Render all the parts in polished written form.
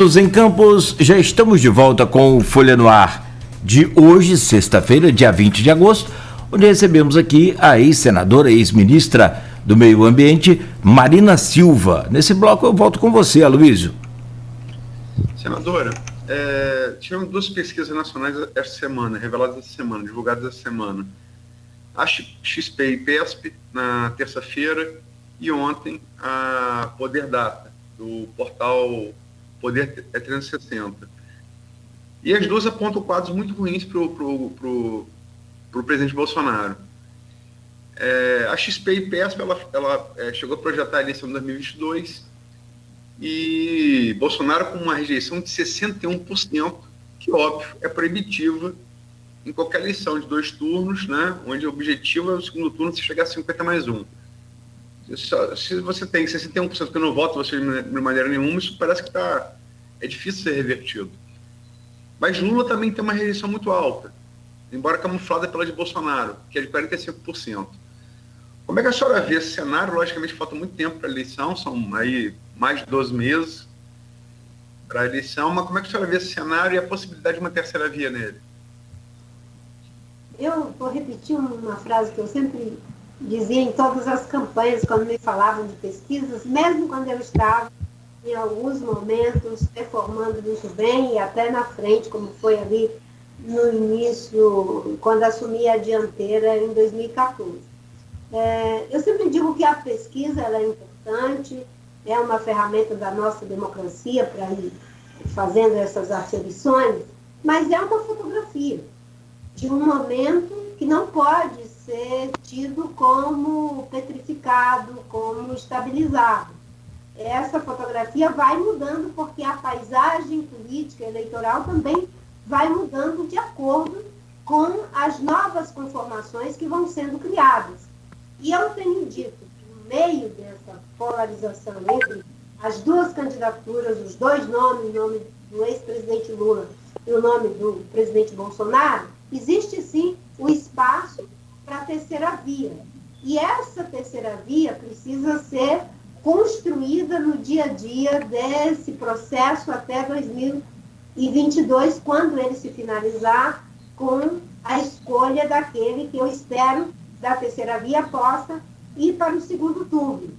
Em Campos, já estamos de volta com o Folha no Ar de hoje, sexta-feira, dia 20 de agosto, onde recebemos aqui a ex-senadora, ex-ministra do Meio Ambiente, Marina Silva. Nesse bloco eu volto com você, Aloysio. Senadora, tivemos duas pesquisas nacionais esta semana, reveladas esta semana, divulgadas esta semana. A XP e PESP, na terça-feira, e ontem a Poder Data, do portal Poder 360. E as duas apontam quadros muito ruins para o presidente Bolsonaro. A XP e PESP, ela chegou a projetar a eleição de 2022 e Bolsonaro com uma rejeição de 61%, que, óbvio, é proibitiva em qualquer eleição de 2 turnos, né, onde o objetivo é o segundo turno se chegar a 50+1. Se você tem 61% que não vota você de maneira nenhuma, isso parece que é difícil ser revertido. Mas Lula também tem uma rejeição muito alta, embora camuflada pela de Bolsonaro, que é de 45%. Como é que a senhora vê esse cenário? Logicamente, falta muito tempo para a eleição, são aí mais de 12 meses para a eleição, mas como é que a senhora vê esse cenário e a possibilidade de uma terceira via nele? Eu vou repetir uma frase que eu sempre dizia em todas as campanhas, quando me falavam de pesquisas, mesmo quando eu estava, em alguns momentos, performando muito bem, e até na frente, como foi ali no início, quando assumi a dianteira em 2014. Eu sempre digo que a pesquisa ela é importante, é uma ferramenta da nossa democracia para ir fazendo essas aferições, mas é uma fotografia de um momento que não pode ser tido como petrificado, como estabilizado. Essa fotografia vai mudando porque a paisagem política eleitoral também vai mudando de acordo com as novas conformações que vão sendo criadas. E eu tenho dito que no meio dessa polarização entre as duas candidaturas, os dois nomes, o nome do ex-presidente Lula e o nome do presidente Bolsonaro, existe sim o espaço para a terceira via. E essa terceira via precisa ser construída no dia a dia desse processo até 2022, quando ele se finalizar com a escolha daquele que eu espero da terceira via possa ir para o segundo turno.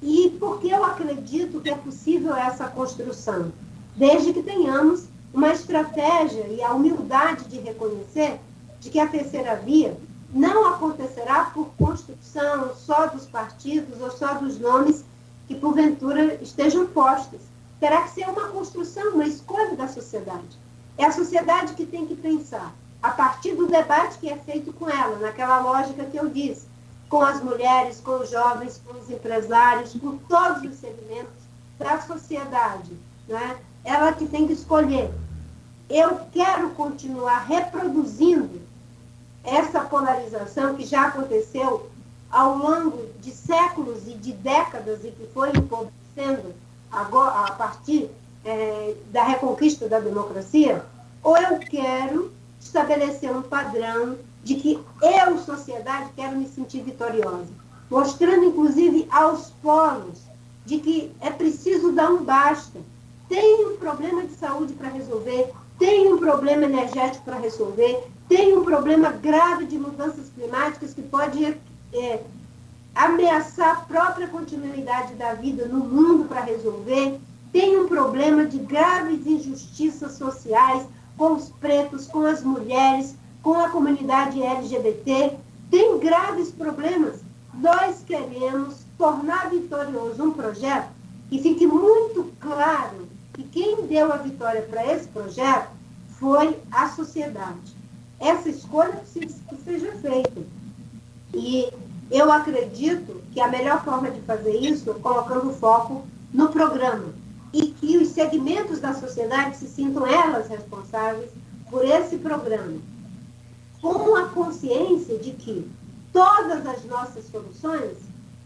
E porque eu acredito que é possível essa construção, desde que tenhamos uma estratégia e a humildade de reconhecer de que a terceira via não acontecerá por construção só dos partidos ou só dos nomes que porventura estejam postos. Terá que ser uma construção, uma escolha da sociedade. É a sociedade que tem que pensar, a partir do debate que é feito com ela, naquela lógica que eu disse, com as mulheres, com os jovens, com os empresários, com todos os segmentos da sociedade, né? Ela que tem que escolher. Eu quero continuar reproduzindo essa polarização que já aconteceu ao longo de séculos e de décadas e que foi empobrecendo agora, a partir da reconquista da democracia, ou eu quero estabelecer um padrão de que eu, sociedade, quero me sentir vitoriosa, mostrando, inclusive, aos polos de que é preciso dar um basta. Tem um problema de saúde para resolver, tem um problema energético para resolver, tem um problema grave de mudanças climáticas que pode ameaçar a própria continuidade da vida no mundo para resolver, tem um problema de graves injustiças sociais com os pretos, com as mulheres, com a comunidade LGBT, tem graves problemas. Nós queremos tornar vitorioso um projeto que fique muito claro que quem deu a vitória para esse projeto foi a sociedade. Essa escolha precisa que seja feita. E eu acredito que a melhor forma de fazer isso é colocando foco no programa e que os segmentos da sociedade se sintam elas responsáveis por esse programa, com a consciência de que todas as nossas soluções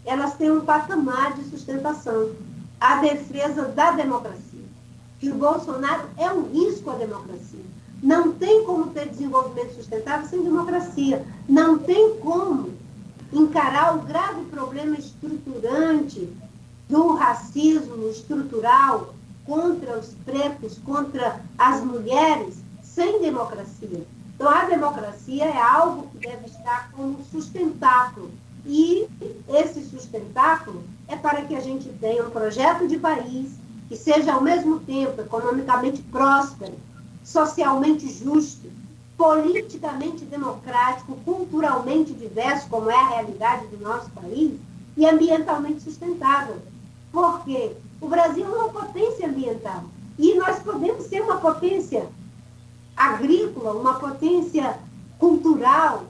elas têm um patamar de sustentação, a defesa da democracia. Que o Bolsonaro é um risco à democracia. Não tem como ter desenvolvimento sustentável sem democracia. Não tem como encarar o grave problema estruturante do racismo estrutural contra os pretos, contra as mulheres, sem democracia. Então, a democracia é algo que deve estar como sustentáculo. E esse sustentáculo é para que a gente tenha um projeto de país que seja, ao mesmo tempo, economicamente próspero, socialmente justo, politicamente democrático, culturalmente diverso, como é a realidade do nosso país, e ambientalmente sustentável. Porque o Brasil é uma potência ambiental. E nós podemos ser uma potência agrícola, uma potência cultural,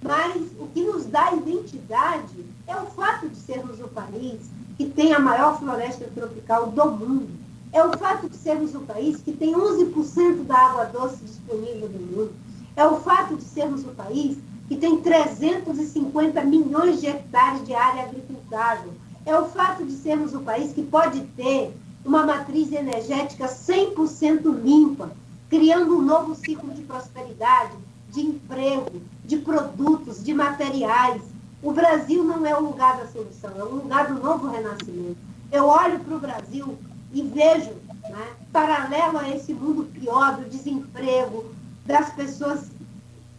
mas o que nos dá identidade é o fato de sermos o país que tem a maior floresta tropical do mundo. É o fato de sermos o país que tem 11% da água doce disponível no mundo. É o fato de sermos o país que tem 350 milhões de hectares de área agricultável. É o fato de sermos o país que pode ter uma matriz energética 100% limpa, criando um novo ciclo de prosperidade, de emprego, de produtos, de materiais. O Brasil não é o lugar da solução, é o lugar do novo renascimento. Eu olho para o Brasil e vejo, né, paralelo a esse mundo pior do desemprego, das pessoas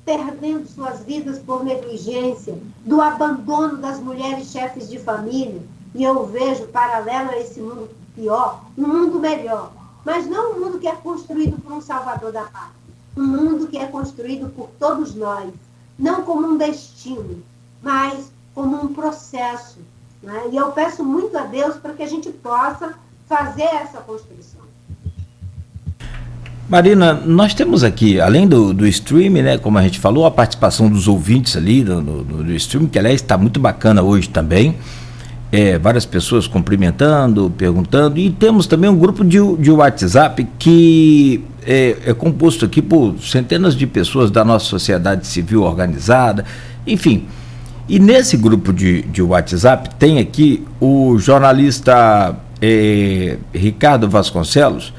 perdendo suas vidas por negligência, do abandono das mulheres chefes de família, e eu vejo, paralelo a esse mundo pior, um mundo melhor. Mas não um mundo que é construído por um salvador da pátria. Um mundo que é construído por todos nós, não como um destino, mas como um processo. Né? E eu peço muito a Deus para que a gente possa fazer essa construção. Marina, nós temos aqui, além do streaming, né, como a gente falou, a participação dos ouvintes ali no streaming, que aliás está muito bacana hoje também. Várias pessoas cumprimentando, perguntando, e temos também um grupo de WhatsApp que é composto aqui por centenas de pessoas da nossa sociedade civil organizada, enfim. E nesse grupo de WhatsApp tem aqui o jornalista Ricardo Vasconcelos,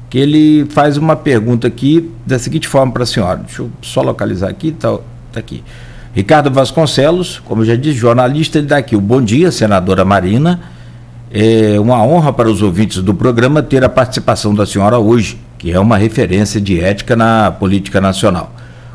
que ele faz uma pergunta aqui da seguinte forma para a senhora. Deixa eu só localizar aqui, tá aqui. Ricardo Vasconcelos, como eu já disse, jornalista, ele dá aqui o bom dia, senadora Marina. É uma honra para os ouvintes do programa ter a participação da senhora hoje, que é uma referência de ética na política nacional.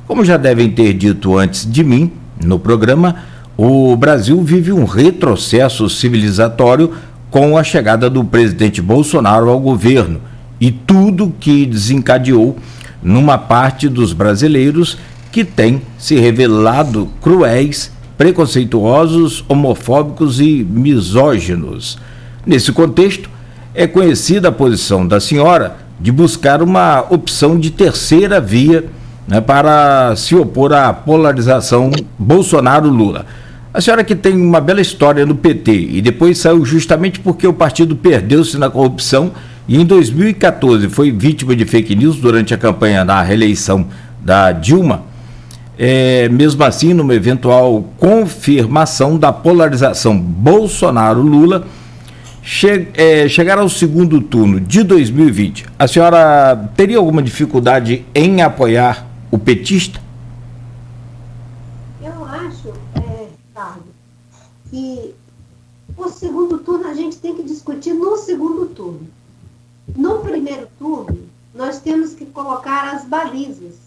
Como já devem ter dito antes de mim, no programa, o Brasil vive um retrocesso civilizatório com a chegada do presidente Bolsonaro ao governo e tudo que desencadeou numa parte dos brasileiros que têm se revelado cruéis, preconceituosos, homofóbicos e misóginos. Nesse contexto, é conhecida a posição da senhora de buscar uma opção de terceira via, né, para se opor à polarização Bolsonaro-Lula. A senhora que tem uma bela história no PT e depois saiu justamente porque o partido perdeu-se na corrupção e em 2014 foi vítima de fake news durante a campanha da reeleição da Dilma. Mesmo assim, numa eventual confirmação da polarização Bolsonaro-Lula, chegar ao segundo turno de 2020, a senhora teria alguma dificuldade em apoiar o petista? Eu acho, Ricardo, que o segundo turno a gente tem que discutir no segundo turno. No primeiro turno, nós temos que colocar as balizas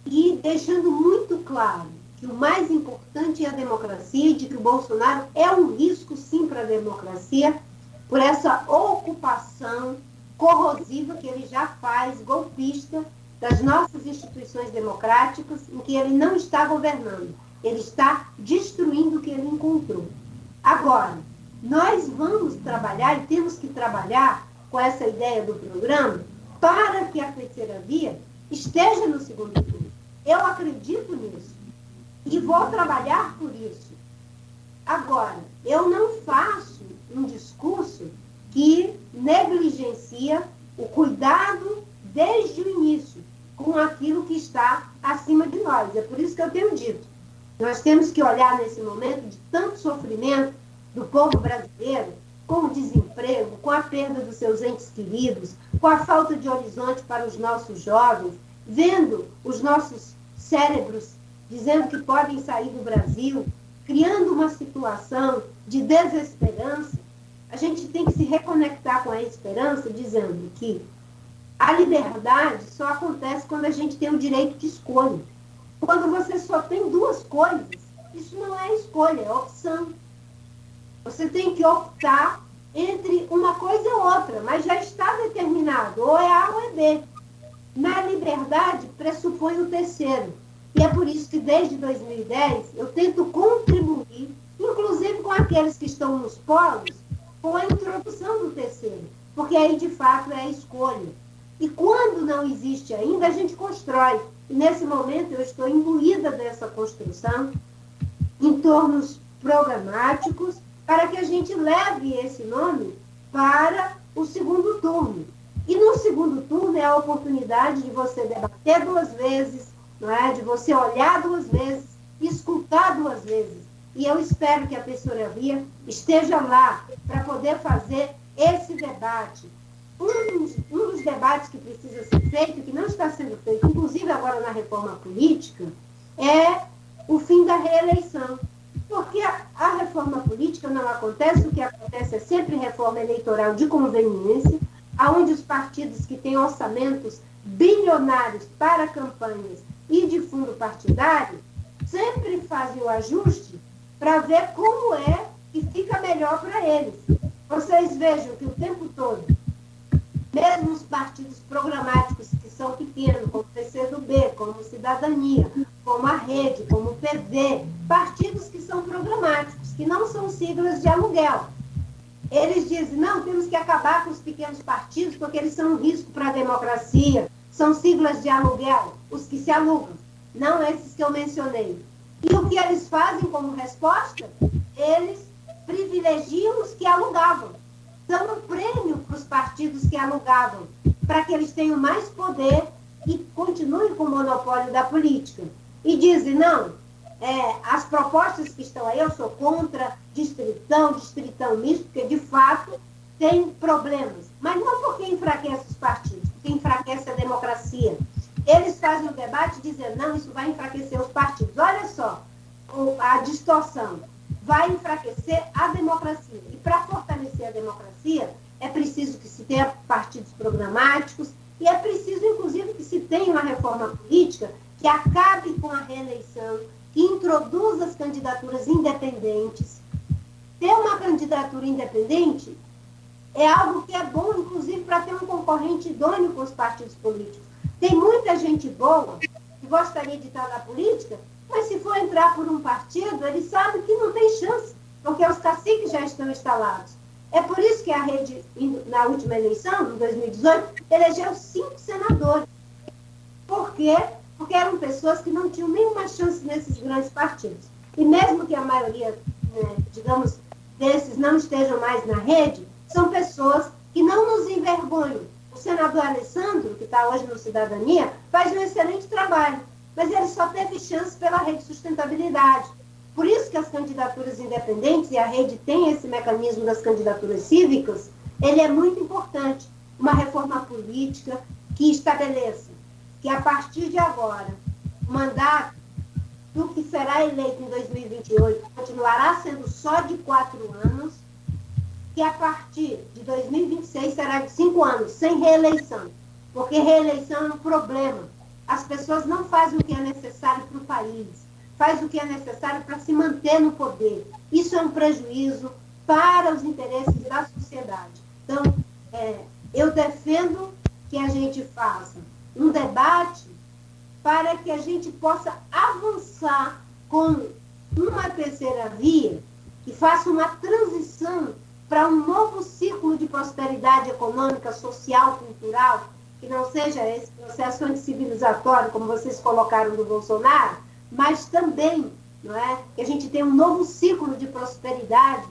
e deixando muito claro que o mais importante é a democracia e de que o Bolsonaro é um risco, sim, para a democracia, por essa ocupação corrosiva que ele já faz, golpista, das nossas instituições democráticas, em que ele não está governando, ele está destruindo o que ele encontrou. Agora, nós vamos trabalhar e temos que trabalhar com essa ideia do programa para que a terceira via esteja no segundo turno. Eu acredito nisso e vou trabalhar por isso. Agora, eu não faço um discurso que negligencia o cuidado desde o início com aquilo que está acima de nós. É por isso que eu tenho dito. Nós temos que olhar nesse momento de tanto sofrimento do povo brasileiro, com o desemprego, com a perda dos seus entes queridos, com a falta de horizonte para os nossos jovens, vendo os nossos cérebros dizendo que podem sair do Brasil, criando uma situação de desesperança, a gente tem que se reconectar com a esperança, dizendo que a liberdade só acontece quando a gente tem o direito de escolha. Quando você só tem duas coisas, isso não é escolha, é opção. Você tem que optar entre uma coisa e outra, mas já está determinado, ou é A ou é B. Na liberdade, pressupõe o terceiro. E é por isso que, desde 2010, eu tento contribuir, inclusive com aqueles que estão nos polos, com a introdução do terceiro. Porque aí, de fato, é a escolha. E quando não existe ainda, a gente constrói. E, nesse momento, eu estou imbuída dessa construção, em tornos programáticos, para que a gente leve esse nome para o segundo turno. E no segundo turno é a oportunidade de você debater duas vezes, não é? De você olhar duas vezes, escutar duas vezes. E eu espero que a tesouraria esteja lá para poder fazer esse debate. Um dos debates que precisa ser feito, que não está sendo feito, inclusive agora na reforma política, é o fim da reeleição. Porque a reforma política não acontece, o que acontece é sempre reforma eleitoral de conveniência, onde os partidos que têm orçamentos bilionários para campanhas e de fundo partidário sempre fazem o ajuste para ver como é que fica melhor para eles. Vocês vejam que o tempo todo, mesmo os partidos programáticos que são pequenos, como o PCdoB, como Cidadania, como a Rede, como o PV, partidos que são programáticos, que não são siglas de aluguel. Eles dizem, não, temos que acabar com os pequenos partidos porque eles são um risco para a democracia, são siglas de aluguel, os que se alugam, não esses que eu mencionei. E o que eles fazem como resposta? Eles privilegiam os que alugavam, dão um prêmio para os partidos que alugavam, para que eles tenham mais poder e continuem com o monopólio da política. E dizem, não, as propostas que estão aí, eu sou contra distritão misto, porque de fato tem problemas. Mas não porque enfraquece os partidos, porque enfraquece a democracia. Eles fazem o debate dizendo, não, isso vai enfraquecer os partidos. Olha só, a distorção vai enfraquecer a democracia. E para fortalecer a democracia, é preciso que se tenha partidos programáticos e é preciso, inclusive, que se tenha uma reforma política que acabe com a reeleição, que introduza as candidaturas independentes. Ter uma candidatura independente é algo que é bom, inclusive, para ter um concorrente idôneo com os partidos políticos. Tem muita gente boa que gostaria de estar na política, mas se for entrar por um partido, ele sabe que não tem chance, porque os caciques já estão instalados. É por isso que a Rede, na última eleição, em 2018, elegeu 5 senadores. Por quê? Porque eram pessoas que não tinham nenhuma chance nesses grandes partidos. E mesmo que a maioria, digamos, desses não estejam mais na rede, são pessoas que não nos envergonham. O senador Alessandro, que está hoje no Cidadania, faz um excelente trabalho, mas ele só teve chance pela Rede Sustentabilidade. Por isso que as candidaturas independentes, e a Rede tem esse mecanismo das candidaturas cívicas, ele é muito importante. Uma reforma política que estabeleça que, a partir de agora, o mandato do que será eleito em 2028 continuará sendo só de 4 anos, que a partir de 2026 será de 5 anos, sem reeleição, porque reeleição é um problema. As pessoas não fazem o que é necessário para o país, fazem o que é necessário para se manter no poder. Isso é um prejuízo para os interesses da sociedade. Então, eu defendo que a gente faça um debate para que a gente possa avançar com uma terceira via que faça uma transição para um novo ciclo de prosperidade econômica, social, cultural, que não seja esse processo anticivilizatório, como vocês colocaram do Bolsonaro, mas também, não é, que a gente tenha um novo ciclo de prosperidade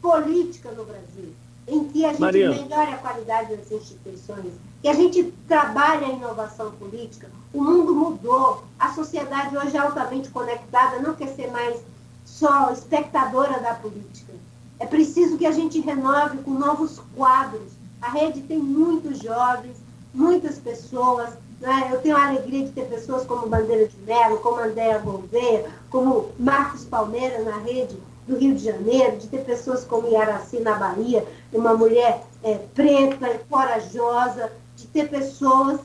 política no Brasil, em que a gente melhore a qualidade das instituições, que a gente trabalhe a inovação política. O mundo mudou, a sociedade hoje é altamente conectada, não quer ser mais só espectadora da política. É preciso que a gente renove com novos quadros. A Rede tem muitos jovens, muitas pessoas, né? Eu tenho a alegria de ter pessoas como Bandeira de Mello, como Andréa Gouveia, como Marcos Palmeira na Rede, do Rio de Janeiro, de ter pessoas como Iaraci na Bahia, uma mulher preta e corajosa, de ter pessoas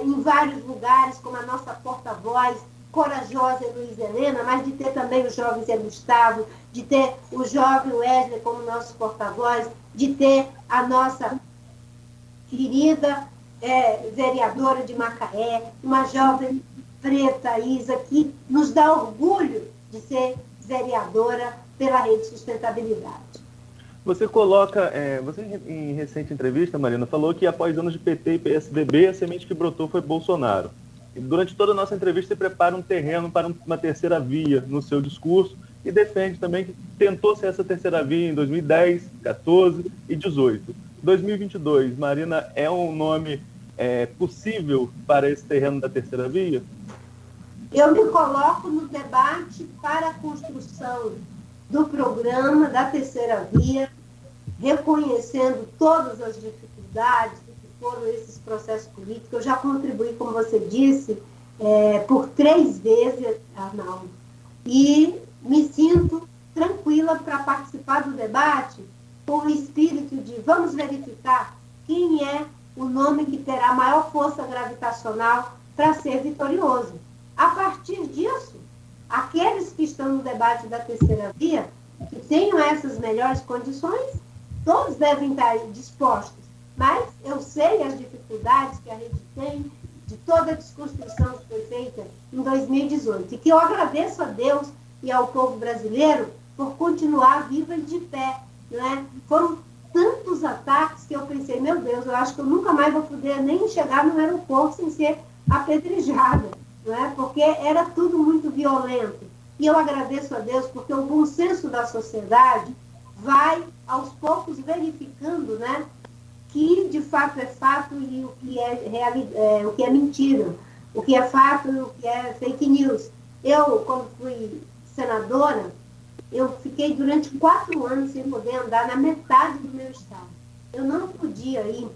em vários lugares, como a nossa porta-voz, corajosa Luiz Helena, mas de ter também o jovem Zé Gustavo, de ter o jovem Wesley como nosso porta-voz, de ter a nossa querida vereadora de Macaé, uma jovem preta, Isa, que nos dá orgulho de ser vereadora pela Rede Sustentabilidade. Você coloca, você em recente entrevista, Marina, falou que após anos de PT e PSDB, a semente que brotou foi Bolsonaro. E durante toda a nossa entrevista, você prepara um terreno para uma terceira via no seu discurso e defende também que tentou ser essa terceira via em 2010, 14 e 18. 2022, Marina, é um nome possível para esse terreno da terceira via? Eu me coloco no debate para a construção do programa da terceira via, reconhecendo todas as dificuldades que foram esses processos políticos. Eu já contribuí, como você disse, por 3 vezes, Arnaldo, e me sinto tranquila para participar do debate com o espírito de vamos verificar quem é o nome que terá maior força gravitacional para ser vitorioso. A partir disso, aqueles que estão no debate da terceira via, que tenham essas melhores condições, todos devem estar dispostos. Mas eu sei as dificuldades que a rede tem, de toda a desconstrução que foi feita em 2018. E que eu agradeço a Deus e ao povo brasileiro por continuar viva e de pé. Né? Foram tantos ataques que eu pensei, meu Deus, eu acho que eu nunca mais vou poder nem chegar no aeroporto sem ser apedrejada. Né? Porque era tudo muito violento. E eu agradeço a Deus porque o bom senso da sociedade vai, aos poucos, verificando, né, que de fato é fato e o que é mentira, o que é fato e o que é fake news. Eu, quando fui senadora, eu fiquei durante 4 anos sem poder andar na metade do meu estado. Eu não podia ir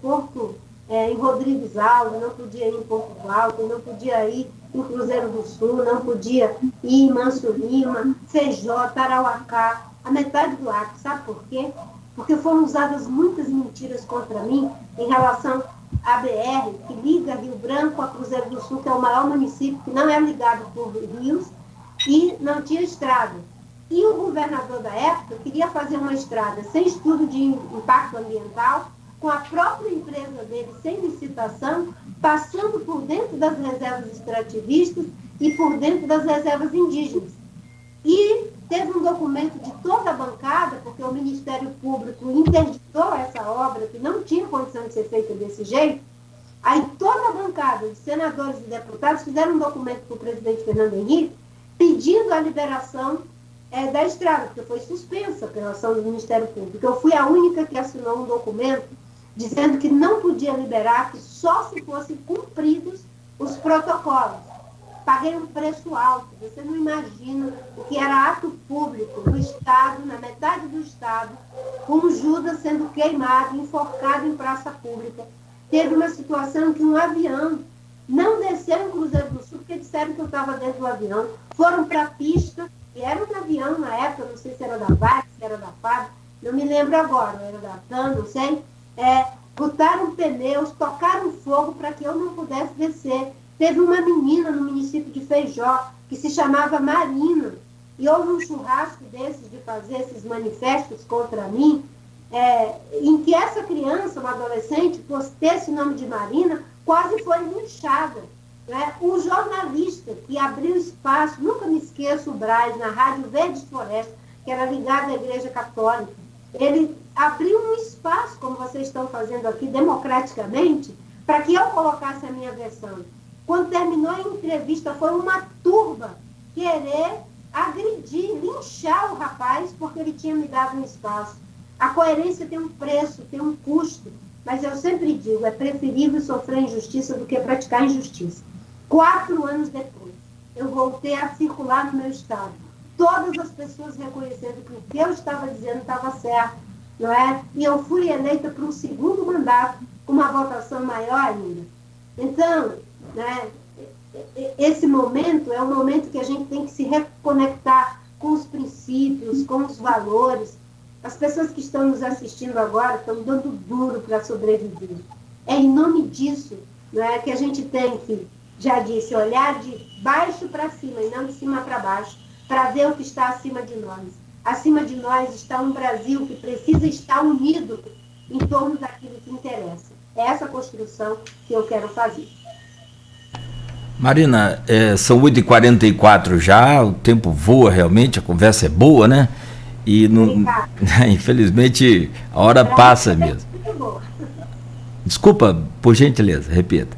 em Rodrigues Alves, não podia ir em Porto Alto, não podia ir em Cruzeiro do Sul, não podia ir em Manso Lima, Feijó, Tarauacá, a metade do Acre. Sabe por quê? Porque foram usadas muitas mentiras contra mim em relação à BR, que liga Rio Branco a Cruzeiro do Sul, que é o maior município que não é ligado por rios e não tinha estrada. E o governador da época queria fazer uma estrada sem estudo de impacto ambiental, com a própria empresa dele, sem licitação, passando por dentro das reservas extrativistas e por dentro das reservas indígenas. E teve um documento de toda a bancada, porque o Ministério Público interditou essa obra, que não tinha condição de ser feita desse jeito. Aí toda a bancada de senadores e deputados fizeram um documento para o presidente Fernando Henrique, pedindo a liberação da estrada, porque foi suspensa pela ação do Ministério Público. Eu fui a única que assinou um documento dizendo que não podia liberar, que só se fossem cumpridos os protocolos. Paguei um preço alto, você não imagina o que era ato público no Estado, na metade do Estado, com Judas sendo queimado, enforcado em praça pública. Teve uma situação que um avião não desceu em Cruzeiro do Sul, porque disseram que eu estava dentro do avião, foram para a pista, e era um avião na época, não sei se era da VAC, se era da FAB, não me lembro agora, era da TAM, não sei, botaram pneus, tocaram fogo para que eu não pudesse descer. Teve uma menina no município de Feijó, que se chamava Marina, e houve um churrasco desses, de fazer esses manifestos contra mim, em que essa criança, uma adolescente, por ter esse nome de Marina, quase foi linchada. Né? Um jornalista que abriu espaço, nunca me esqueço o Braz, na Rádio Verdes Floresta, que era ligado à Igreja Católica, ele abriu um espaço, como vocês estão fazendo aqui, democraticamente, para que eu colocasse a minha versão. Quando terminou a entrevista, foi uma turba querer agredir, linchar o rapaz, porque ele tinha me dado um espaço. A coerência tem um preço, tem um custo, mas eu sempre digo, é preferível sofrer injustiça do que praticar injustiça. 4 anos depois, eu voltei a circular no meu estado. Todas as pessoas reconhecendo que o que eu estava dizendo estava certo, não é? E eu fui eleita para um 2º mandato, com uma votação maior ainda. Então, né, esse momento é um momento que a gente tem que se reconectar com os princípios, com os valores. As pessoas que estão nos assistindo agora estão dando duro para sobreviver. É em nome disso, né, que a gente tem que, já disse, olhar de baixo para cima e não de cima para baixo, para ver o que está acima de nós. Acima de nós está um Brasil que precisa estar unido em torno daquilo que interessa. É essa construção que eu quero fazer. Marina, são 8h44 já, o tempo voa realmente, a conversa é boa, né? E não, infelizmente a hora passa mesmo. Desculpa, por gentileza, repita.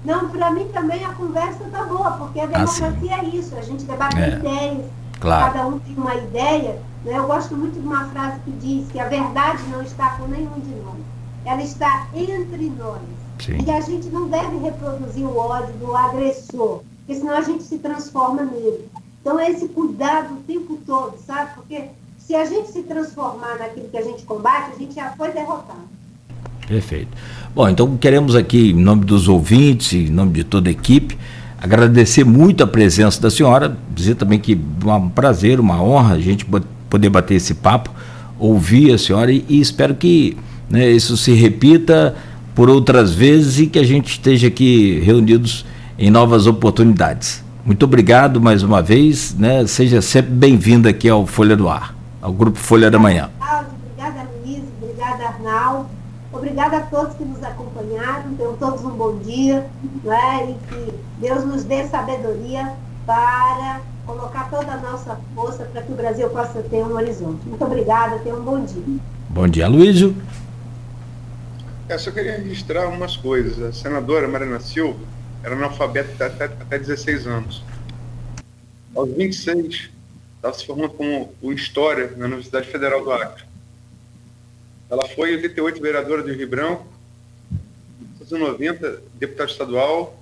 Não, para mim também a conversa está boa, porque a democracia é isso, a gente debate ideias, claro. Cada um tem uma ideia. Né? Eu gosto muito de uma frase que diz que a verdade não está com nenhum de nós, ela está entre nós. Sim. E a gente não deve reproduzir o ódio do agressor, porque senão a gente se transforma nele. Então é esse cuidado o tempo todo, sabe? Porque se a gente se transformar naquilo que a gente combate, a gente já foi derrotado. Perfeito. Bom, então queremos aqui, em nome dos ouvintes, em nome de toda a equipe, agradecer muito a presença da senhora, dizer também que é um prazer, uma honra a gente poder bater esse papo, ouvir a senhora e espero que, né, isso se repita por outras vezes e que a gente esteja aqui reunidos em novas oportunidades. Muito obrigado mais uma vez, né? Seja sempre bem-vindo aqui ao Folha do Ar, ao Grupo Folha da Manhã. Obrigada, Luiz, obrigada, Arnaldo, obrigada a todos que nos acompanharam, tenham todos um bom dia, né? E que Deus nos dê sabedoria para colocar toda a nossa força para que o Brasil possa ter um horizonte. Muito obrigada, tenham um bom dia. Bom dia, Luísio. Eu só queria registrar umas coisas. A senadora Marina Silva era analfabeta até 16 anos. Aos 26, estava se formando como História na Universidade Federal do Acre. Ela foi em 88 vereadora do Rio Branco, em 1990 deputada estadual,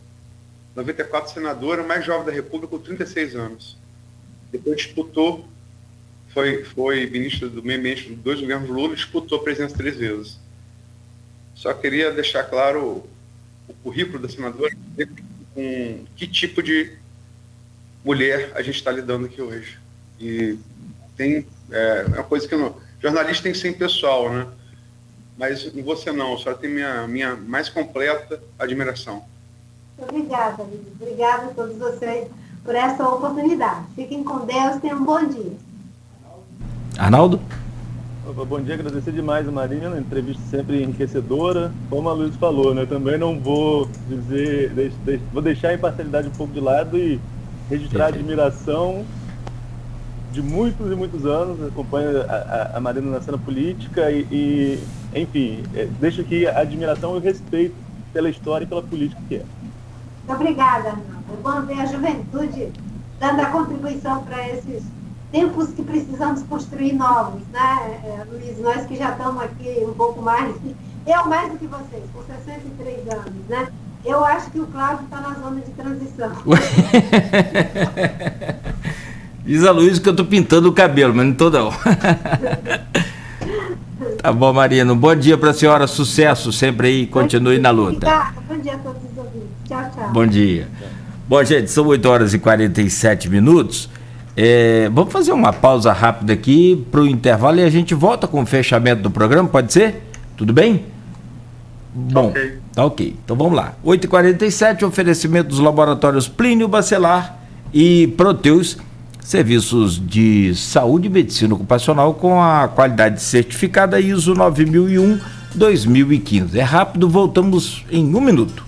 94 senadora, mais jovem da República, com 36 anos. Depois disputou, foi ministra do Meio Ambiente dos 2 governos Lula, disputou a presidência 3 vezes. Só queria deixar claro o currículo da senadora, com que tipo de mulher a gente está lidando aqui hoje. E tem uma coisa que jornalista tem que ser impessoal, né? Mas em você não, a senhora tem minha mais completa admiração. Obrigada, Luiz. Obrigada a todos vocês por essa oportunidade. Fiquem com Deus, tenham um bom dia. Arnaldo? Bom dia, agradecer demais a Marina, entrevista sempre enriquecedora. Como a Luiz falou, né? Também não vou dizer, vou deixar a imparcialidade um pouco de lado e registrar a admiração de muitos e muitos anos. Acompanho a Marina na cena política e enfim, deixo aqui a admiração e o respeito pela história e pela política que é. Muito obrigada, Arnaldo. É bom ver a juventude dando a contribuição para esses tempos que precisamos construir novos, né, Luiz? Nós que já estamos aqui um pouco mais, eu mais do que vocês, com 63 anos, né? Eu acho que o Cláudio está na zona de transição. Diz a Luiz que eu estou pintando o cabelo, mas não estou não. Tá bom, Marina. Um bom dia para a senhora, sucesso sempre aí, continue na luta. Obrigada. Bom dia a todos os ouvintes. Tchau, tchau. Bom dia. Bom, gente, são 8h47. Vamos fazer uma pausa rápida aqui para o intervalo e a gente volta com o fechamento do programa, pode ser? Tudo bem? Bom, okay. Tá ok. Então vamos lá. 8h47, oferecimento dos laboratórios Plínio Bacelar e Proteus, serviços de saúde e medicina ocupacional com a qualidade certificada ISO 9001-2015. É rápido, voltamos em 1 minuto.